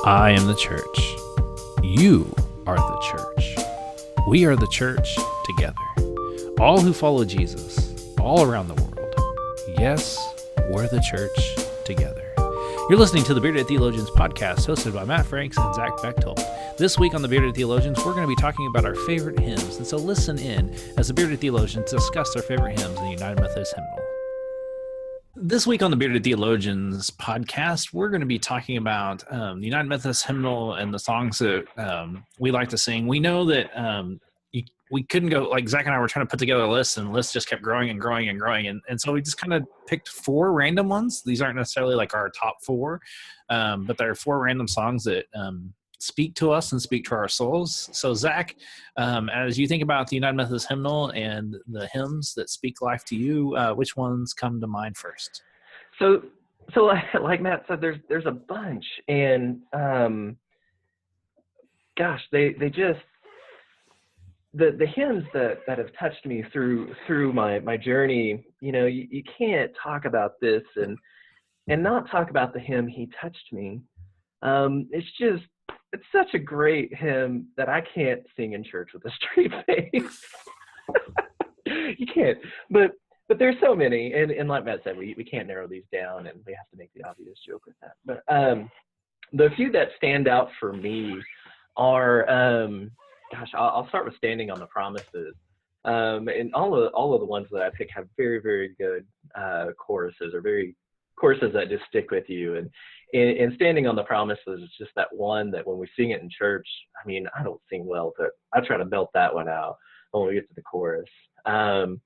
I am the church. You are the church. We are the church together. All who follow Jesus, all around the world. Yes, we're the church together. You're listening to the Bearded Theologians podcast, hosted by Matt Franks and Zach Bechtel. This week on the Bearded Theologians, we're going to be talking about our favorite hymns, and so listen in as the Bearded Theologians discuss their favorite hymns in the United Methodist Hymnal. This week on the Bearded Theologians podcast, we're going to be talking about the United Methodist Hymnal and the songs that we like to sing. We know that we couldn't go, like Zach and I were trying to put together a list, and the list just kept growing and growing and growing. And so we just kind of picked four random ones. These aren't necessarily like our top four, but there are four random songs that speak to us and speak to our souls. So Zach, as you think about the United Methodist Hymnal and the hymns that speak life to you, which ones come to mind first? So like Matt said, there's a bunch, and gosh, they just the hymns that have touched me through my journey. You know, you can't talk about this and not talk about the hymn "He Touched Me." It's such a great hymn that I can't sing in church with a straight face. You can't, but there's so many, and like Matt said, we can't narrow these down, and we have to make the obvious joke with that. But the few that stand out for me are, I'll start with "Standing on the Promises," and all of the ones that I pick have very, very good choruses, or very choruses that just stick with you. And "Standing on the Promises" is just that one that when we sing it in church, I mean, I don't sing well, but I try to belt that one out when we get to the chorus. And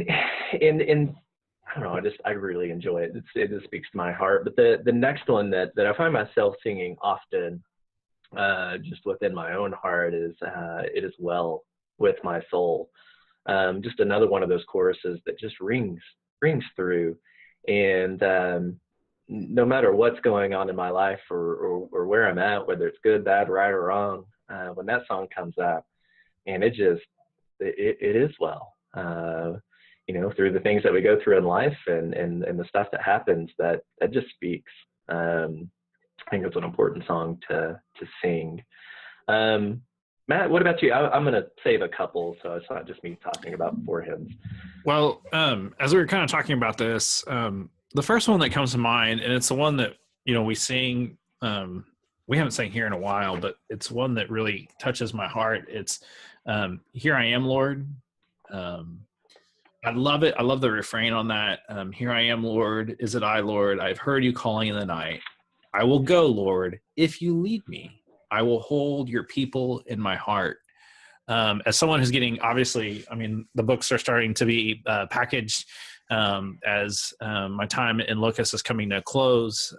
I don't know, I really enjoy it. It just speaks to my heart. But the next one that I find myself singing often, just within my own heart, is "It Is Well With My Soul." Just another one of those choruses that just rings through. And no matter what's going on in my life or where I'm at, whether it's good, bad, right, or wrong, when that song comes up, and it is well. You know, through the things that we go through in life and the stuff that happens, that just speaks. I think it's an important song to sing. Matt, what about you? I'm going to save a couple, so it's not just me talking about four hymns. Well, as we were kind of talking about this, the first one that comes to mind, and it's the one that, you know, we sing, we haven't sang here in a while, but it's one that really touches my heart. It's "Here I Am, Lord." I love it. I love the refrain on that. "Here I am, Lord. Is it I, Lord? I've heard you calling in the night. I will go, Lord, if you lead me. I will hold your people in my heart." As someone who's getting, obviously, I mean, the books are starting to be packaged as my time in Locust is coming to a close.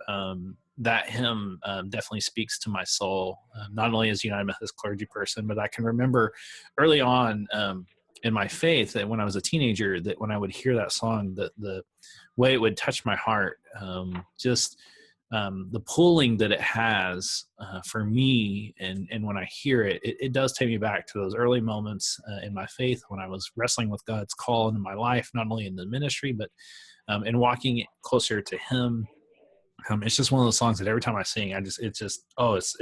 That hymn definitely speaks to my soul, not only as a United Methodist clergy person, but I can remember early on in my faith that when I was a teenager, that when I would hear that song, the way it would touch my heart, the pulling that it has for me, and when I hear it, it does take me back to those early moments in my faith when I was wrestling with God's call into my life, not only in the ministry, but in walking closer to Him. It's just one of those songs that every time I sing, it just always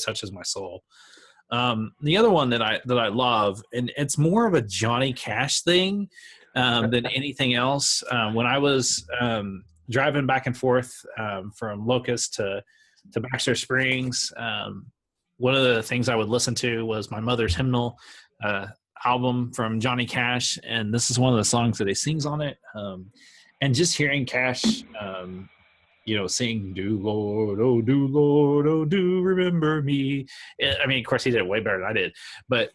touches my soul. The other one that I love, and it's more of a Johnny Cash thing than anything else. When I was driving back and forth from Locust to Baxter Springs, one of the things I would listen to was my mother's hymnal album from Johnny Cash, and this is one of the songs that he sings on it. And just hearing Cash, sing "Do Lord, oh do remember me." I mean, of course, he did it way better than I did, but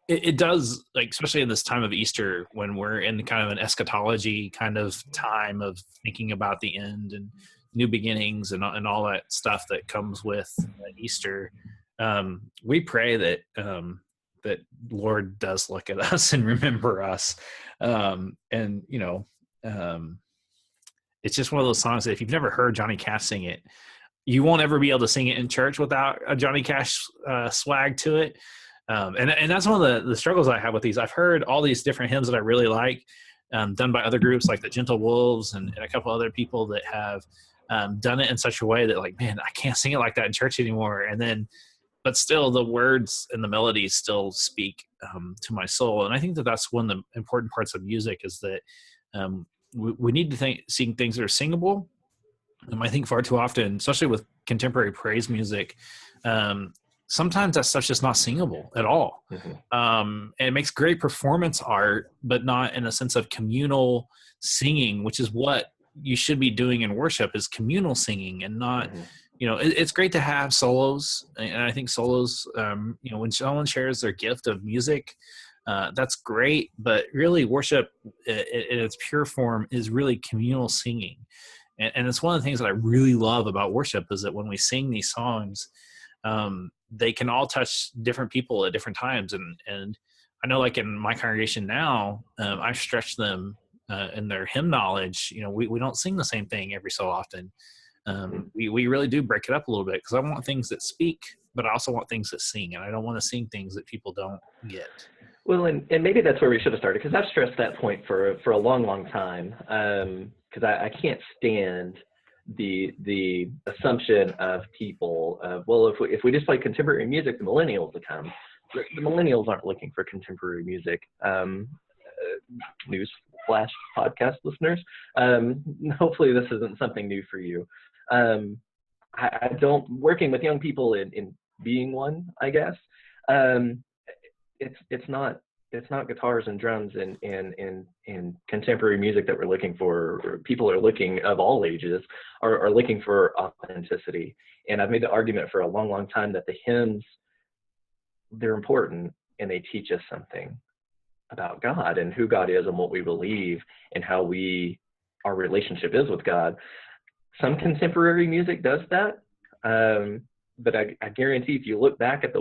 it does, like, especially in this time of Easter, when we're in kind of an eschatology kind of time of thinking about the end and new beginnings and all that stuff that comes with Easter. We pray that Lord does look at us and remember us. It's just one of those songs that if you've never heard Johnny Cash sing it, you won't ever be able to sing it in church without a Johnny Cash swag to it. And that's one of the struggles I have with these. I've heard all these different hymns that I really like, done by other groups like the Gentle Wolves and a couple other people that have done it in such a way that like, man, I can't sing it like that in church anymore. And then, but still the words and the melodies still speak to my soul. And I think that that's one of the important parts of music, is that we need to sing things that are singable. I think far too often, especially with contemporary praise music, sometimes that stuff's just not singable at all. And it makes great performance art, but not in a sense of communal singing, which is what you should be doing in worship, is communal singing, and not, it's great to have solos. And I think solos, when someone shares their gift of music, that's great. But really worship in its pure form is really communal singing. And it's one of the things that I really love about worship, is that when we sing these songs, they can all touch different people at different times. And I know, like in my congregation now, I've stretched them in their hymn knowledge. We don't sing the same thing every so often. We really do break it up a little bit, because I want things that speak, but I also want things that sing, and I don't want to sing things that people don't get. Well, and maybe that's where we should have started, because I've stressed that point for a long, long time, because I can't stand the assumption of people of, well, if we just play contemporary music, the millennials will come. The millennials aren't looking for contemporary music. News flash, podcast listeners. Hopefully this isn't something new for you. I don't, working with young people in being one, I guess. It's not guitars and drums and contemporary music that we're looking for. People are looking, of all ages, are looking for authenticity. And I've made the argument for a long, long time that the hymns, they're important, and they teach us something about God and who God is and what we believe and how our relationship is with God. Some contemporary music does that, but I guarantee if you look back at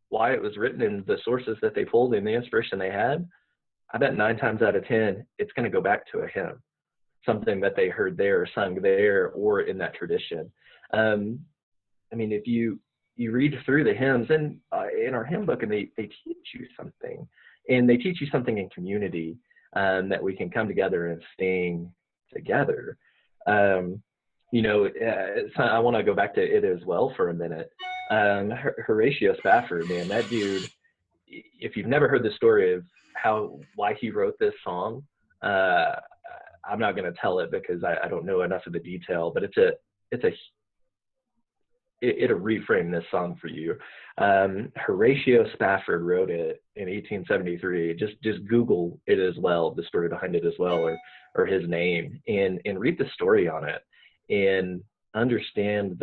why it was written and the sources that they pulled and the inspiration they had, I bet 9 times out of 10, it's going to go back to a hymn, something that they heard there or sung there or in that tradition. I mean, if you read through the hymns and in our hymn book, and they teach you something, and they teach you something in community, that we can come together and sing together. So I want to go back to It Is Well for a minute. Horatio Spafford, man, that dude, if you've never heard the story of why he wrote this song, I'm not going to tell it because I don't know enough of the detail, but it'll reframe this song for you. Horatio Spafford wrote it in 1873. Just Google It Is Well, the story behind It Is Well, or his name, and read the story on it and understand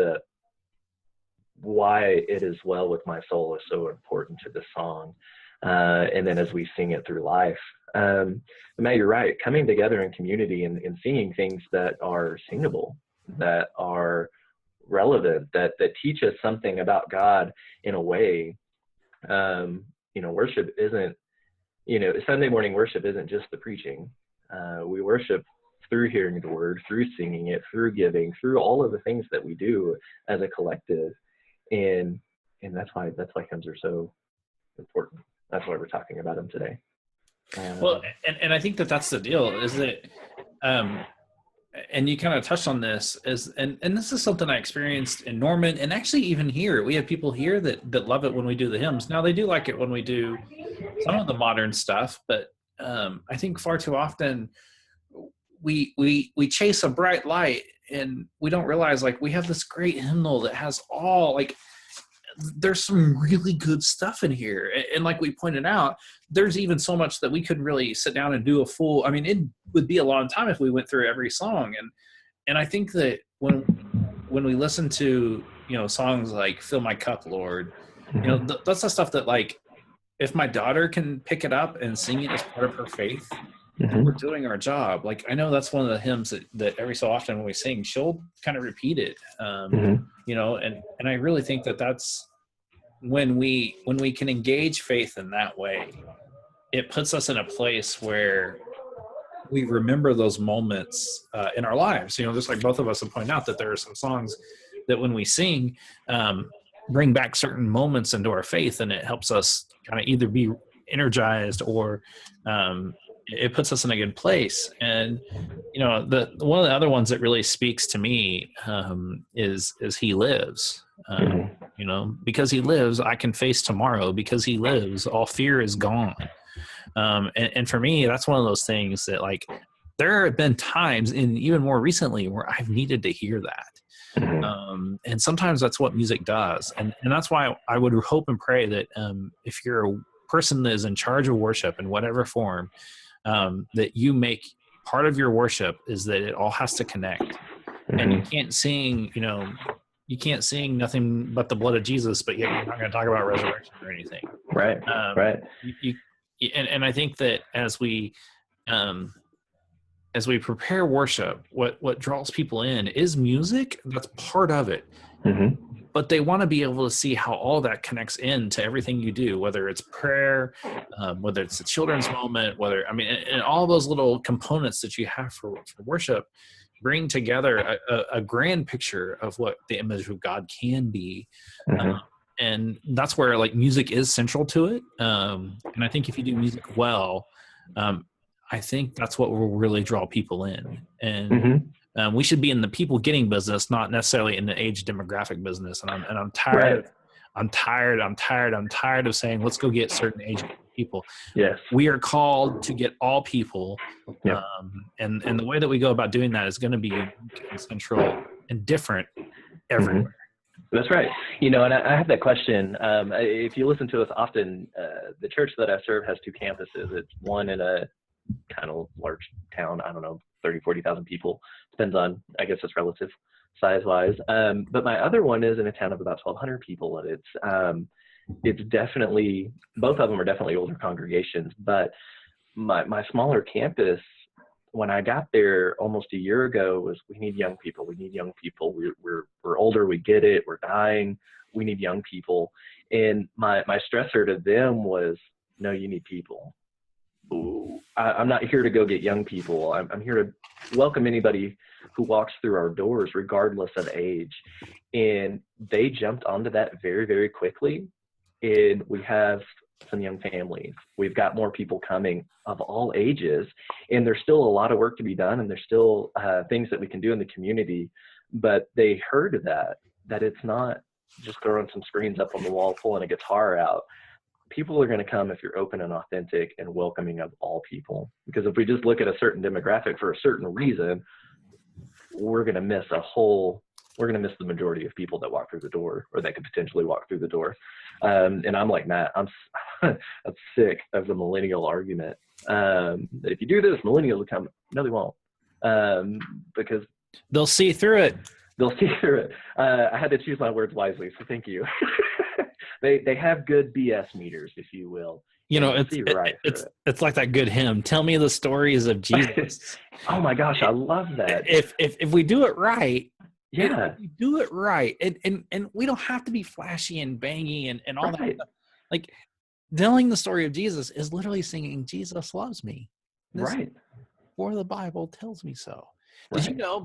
why It Is Well with My Soul is so important to the song. And then as we sing it through life. Matt, you're right. Coming together in community and singing things that are singable, that are relevant, that teach us something about God in a way. Worship isn't, Sunday morning worship isn't just the preaching. We worship through hearing the word, through singing it, through giving, through all of the things that we do as a collective. And that's why hymns are so important. That's why we're talking about them today. Well, and I think that's the deal, is that, and you kind of touched on this, and this is something I experienced in Norman, and actually even here, we have people here that love it when we do the hymns. Now they do like it when we do some of the modern stuff, but I think far too often we chase a bright light, and we don't realize, like, we have this great hymnal that has there's some really good stuff in here. And like we pointed out, there's even so much that we couldn't really sit down and do it would be a long time if we went through every song. And I think that when we listen to, songs like Fill My Cup, Lord, that's the stuff that, like, if my daughter can pick it up and sing it as part of her faith, then we're doing our job. Like, I know that's one of the hymns that every so often when we sing, she'll kind of repeat it, and I really think that that's when we can engage faith in that way, it puts us in a place where we remember those moments in our lives. Just like both of us have pointed out, that there are some songs that when we sing, bring back certain moments into our faith, and it helps us kind of either be energized or it puts us in a good place. And the one of the other ones that really speaks to me is He lives. Because He lives, I can face tomorrow. Because He lives, all fear is gone. And for me, that's one of those things that, like, there have been times, and even more recently, where I've needed to hear that. And sometimes that's what music does. And that's why I would hope and pray that if you're a person that is in charge of worship in whatever form, that you make part of your worship is that it all has to connect. And you can't sing, nothing but the blood of Jesus, but yet you're not going to talk about resurrection or anything. Right. Right. And I think that as we prepare worship, what draws people in is music. That's part of it. But they want to be able to see how all that connects into everything you do, whether it's prayer, whether it's a children's moment, and all those little components that you have for worship bring together a grand picture of what the image of God can be. And that's where, like, music is central to it. And I think if you do music well, I think that's what will really draw people in. And we should be in the people getting business, not necessarily in the age demographic business. And I'm tired. Right. I'm tired of saying, let's go get certain age people. Yes. We are called to get all people. Yep. And the way that we go about doing that is going to be unique and central and different everywhere. That's right. And I have that question. If you listen to us often, the church that I serve has 2 campuses. It's one in a kind of large town, I don't know, 30, 40,000 people. Depends on, I guess it's relative size-wise. But my other one is in a town of about 1,200 people, and it's definitely, both of them are definitely older congregations. But my smaller campus, when I got there almost a year ago, was we need young people. We need young people. We're older. We get it. We're dying. We need young people. And my stressor to them was, no, you need people. I'm not here to go get young people. I'm here to welcome anybody who walks through our doors, regardless of age. And they jumped onto that very, very quickly. And we have some young families. We've got more people coming of all ages. And there's still a lot of work to be done. And there's still things that we can do in the community. But they heard that it's not just throwing some screens up on the wall, pulling a guitar out. People are going to come if you're open and authentic and welcoming of all people. Because if we just look at a certain demographic for a certain reason, we're going to miss the majority of people that walk through the door, or that could potentially walk through the door. And I'm like, Matt, I'm sick of the millennial argument. That if you do this, millennials will come. No, they won't. Because they'll see through it. I had to choose my words wisely, so thank you. They have good BS meters, if you will. It's like that good hymn. Tell me the stories of Jesus. Oh my gosh, I love that. If we do it right, if we do it right, and we don't have to be flashy and bangy and all that stuff. Like, telling the story of Jesus is literally singing, Jesus loves me. Right. For the Bible tells me so. Did you know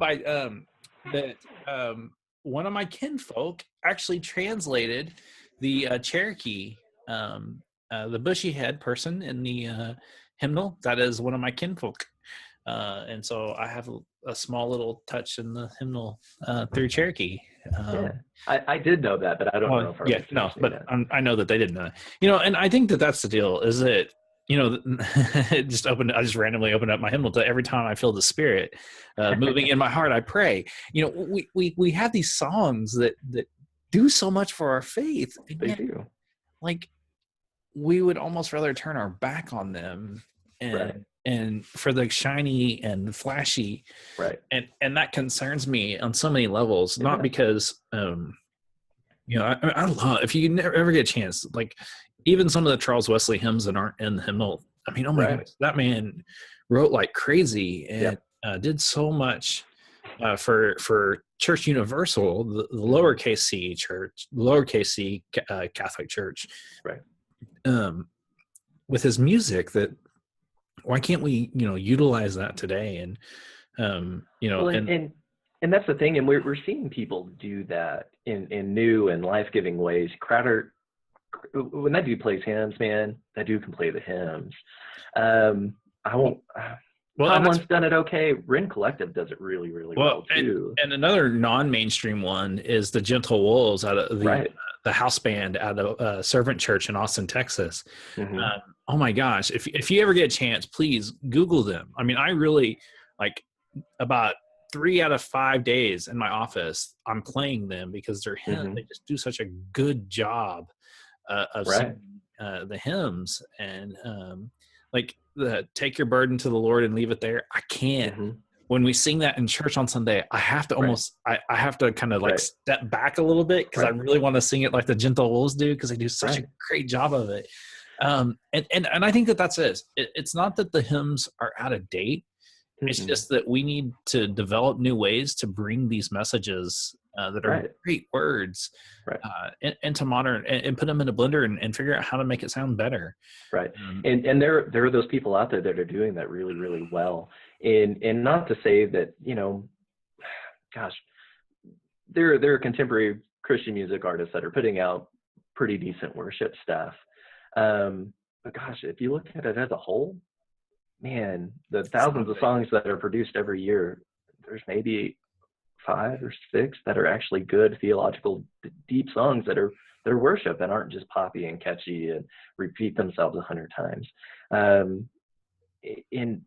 that one of my kinfolk actually translated the Cherokee, the bushy head person in the hymnal? That is one of my kinfolk. And so I have a small little touch in the hymnal through Cherokee. I did know that, but I don't know if I know that they didn't know that. And I think that that's the deal, is that, I just randomly opened up my hymnal to every time I feel the Spirit moving in my heart, I pray. We have these songs that do so much for our faith. They do. Like, we would almost rather turn our back on them and for the shiny and flashy. Right. And that concerns me on so many levels, not because, I love, if you ever get a chance, like, even some of the Charles Wesley hymns that aren't in the hymnal, I mean, oh my goodness, that man wrote like crazy and did so much for Church Universal, the lowercase c church, lowercase c Catholic Church, with his music. That why can't we, utilize that today? And and that's the thing, and we're seeing people do that in new and life-giving ways. Crowder, when that dude plays hymns, man, that dude can play the hymns. I won't. Well, Tomlin's done it okay. Ren Collective does it really, really well too. And another non-mainstream one is the Gentle Wolves out of the house band out of Servant Church in Austin, Texas. Mm-hmm. Oh my gosh! If you ever get a chance, please Google them. I mean, I really like about 3 out of 5 days in my office, I'm playing them because they're hymns. They just do such a good job of singing the hymns, and like the "Take your burden to the Lord and leave it there." I can't. When we sing that in church on Sunday, I have to almost, I have to kind of like step back a little bit because I really want to sing it like the Gentle Wolves do, because they do such a great job of it. And I think that's it. It's not that the hymns are out of date. It's just that we need to develop new ways to bring these messages that are great words into modern and put them in a blender and figure out how to make it sound better. Right. And there are those people out there that are doing that really, really well. And not to say that, gosh, there are contemporary Christian music artists that are putting out pretty decent worship stuff. But gosh, if you look at it as a whole, man, the thousands of songs that are produced every year, there's maybe 5 or 6 that are actually good theological deep songs that are worship and aren't just poppy and catchy and repeat themselves 100 times. And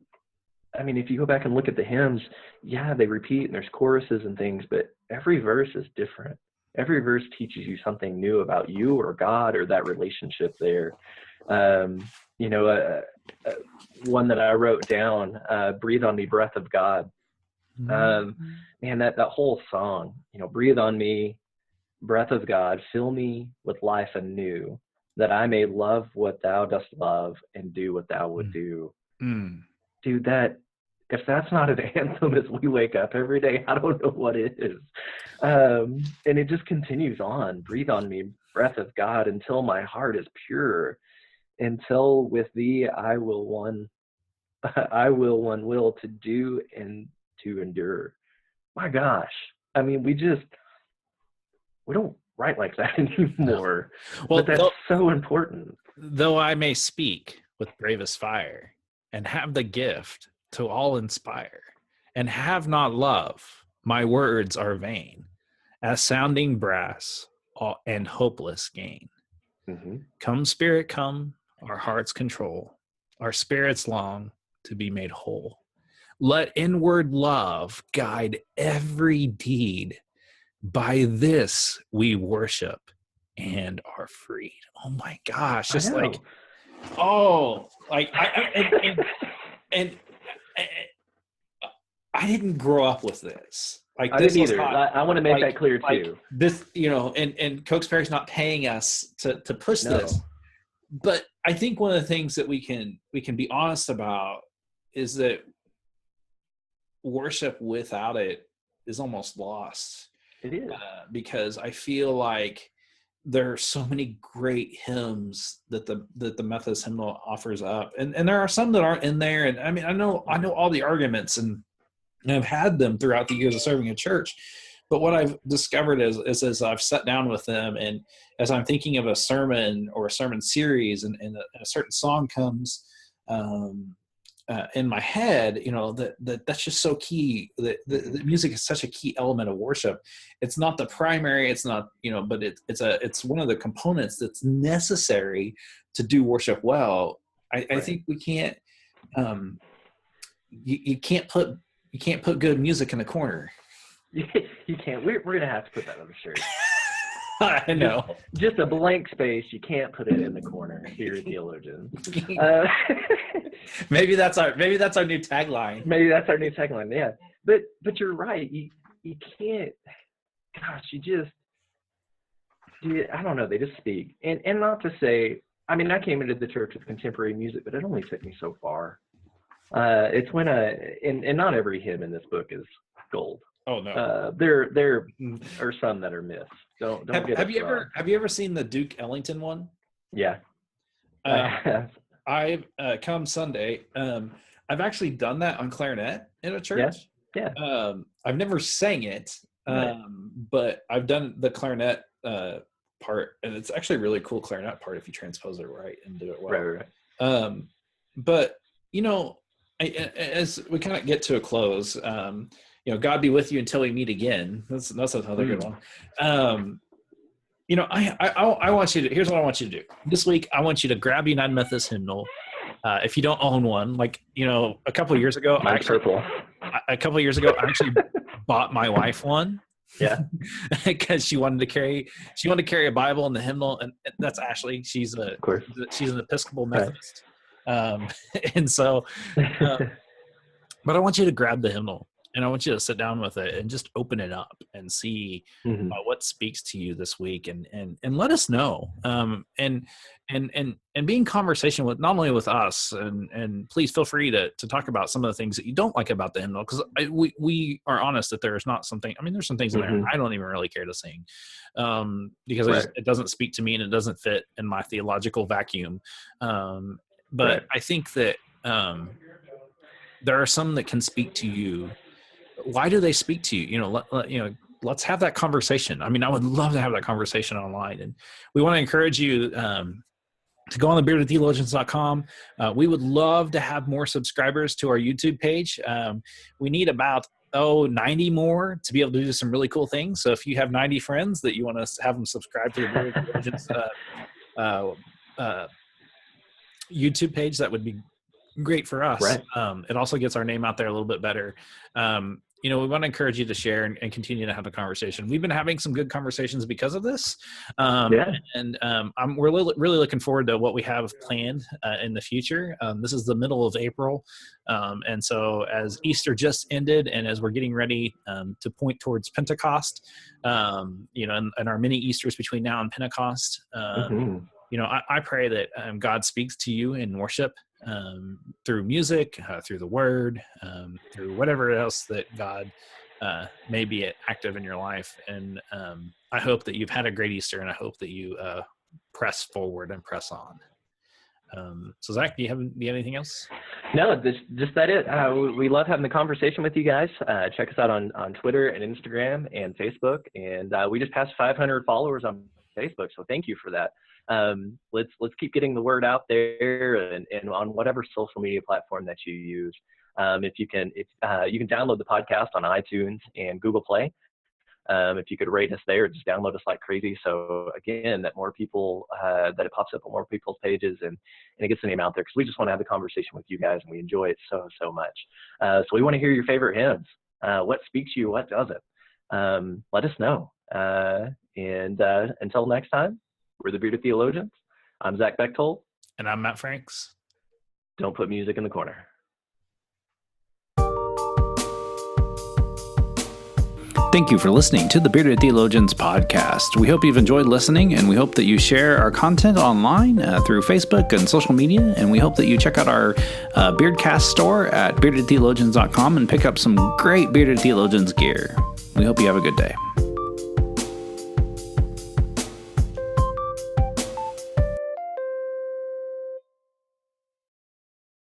I mean, if you go back and look at the hymns, they repeat and there's choruses and things, but every verse is different. Every verse teaches you something new about you or God or that relationship there. One that I wrote down, "Breathe on me, breath of God." Man, that whole song, breathe on me, breath of God, fill me with life anew, that I may love what thou dost love and do what thou would do. Dude, if that's not an anthem as we wake up every day, I don't know what is. And it just continues on. Breathe on me, breath of God, until my heart is pure, until with thee I will one will to do and to endure. My gosh. I mean, we don't write like that anymore. Well, but that's so important. Though I may speak with bravest fire and have the gift to all inspire and have not love, my words are vain, as sounding brass and hopeless gain. Come, Spirit, come, our hearts control, our spirits long to be made whole. Let inward love guide every deed. By this we worship and are freed. Oh my gosh! Just like, I didn't grow up with this. Like, I didn't either. I want to make that clear too. This, and Cokesbury's not paying us to push this. But I think one of the things that we can be honest about is that worship without it is almost lost. It is. Because I feel like there are so many great hymns that the Methodist hymnal offers up, and there are some that aren't in there. And I mean, I know all the arguments, and I've had them throughout the years of serving in church. But what I've discovered is as I've sat down with them, and as I'm thinking of a sermon or a sermon series, and a certain song comes in my head, that's just so key. The music is such a key element of worship. It's not the primary, it's not, but it's one of the components that's necessary to do worship well. I think we can't, you can't put good music in a corner. You can't. We're gonna have to put that on the shirt. I know. Just a blank space. You can't put it in the corner. Here, Theologians. Maybe that's our new tagline. Maybe that's our new tagline. Yeah. But you're right. You can't. Gosh, I don't know. They just speak. And not to say. I mean, I came into the church with contemporary music, but it only took me so far. It's when and not every hymn in this book is gold. Oh no. There are some that are missed. Don't get have you ever seen the Duke Ellington one? Yeah. I've come Sunday. I've actually done that on clarinet in a church. Yeah. I've never sang it, but I've done the clarinet part, and it's actually a really cool clarinet part if you transpose it right and do it well. Right. But as we kind of get to a close, God be with you until we meet again. That's another good one. I want you to, here's what I want you to do. This week, I want you to grab a United Methodist hymnal. If you don't own one, a couple of years ago, I actually bought my wife one. Yeah. Because she wanted to carry a Bible and the hymnal, and that's Ashley. She's an Episcopal Methodist. And so, but I want you to grab the hymnal and I want you to sit down with it and just open it up and see what speaks to you this week, and let us know. And be in conversation with, not only with us, and please feel free to talk about some of the things that you don't like about the hymnal, because we are honest that there's not something. I mean, there's some things in there I don't even really care to sing, because it doesn't speak to me and it doesn't fit in my theological vacuum. But I think that there are some that can speak to you. Why do they speak to you? Let's have that conversation. I mean, I would love to have that conversation online, and we want to encourage you to go on the beardedtheologians.com. We would love to have more subscribers to our YouTube page. We need about 90 more to be able to do some really cool things. So if you have 90 friends that you want to have them subscribe to the Bearded Theologians YouTube page, that would be great for us. Right. It also gets our name out there a little bit better. We want to encourage you to share and continue to have a conversation. We've been having some good conversations because of this. We're really looking forward to what we have planned in the future. This is the middle of April. And so as Easter just ended, and as we're getting ready to point towards Pentecost, and our mini Easters between now and Pentecost, I pray that God speaks to you in worship, through music, through the word, through whatever else that God may be active in your life. And I hope that you've had a great Easter, and I hope that you press forward and press on. So Zach, do you have anything else? No, just that it. We love having the conversation with you guys. Check us out on Twitter and Instagram and Facebook. And we just passed 500 followers on Facebook, so thank you for that. Let's keep getting the word out there, and on whatever social media platform that you use. If you can download the podcast on iTunes and Google Play. If you could rate us there, just download us like crazy. So again, that more people, that it pops up on more people's pages, and it gets the name out there, because we just want to have the conversation with you guys, and we enjoy it so much. So we want to hear your favorite hymns. What speaks to you? What doesn't? Let us know. And until next time, we're the Bearded Theologians. I'm Zach Bechtold. And I'm Matt Franks. Don't put music in the corner. Thank you for listening to the Bearded Theologians podcast. We hope you've enjoyed listening, and we hope that you share our content online through Facebook and social media. And we hope that you check out our Beardcast store at beardedtheologians.com and pick up some great Bearded Theologians gear. We hope you have a good day.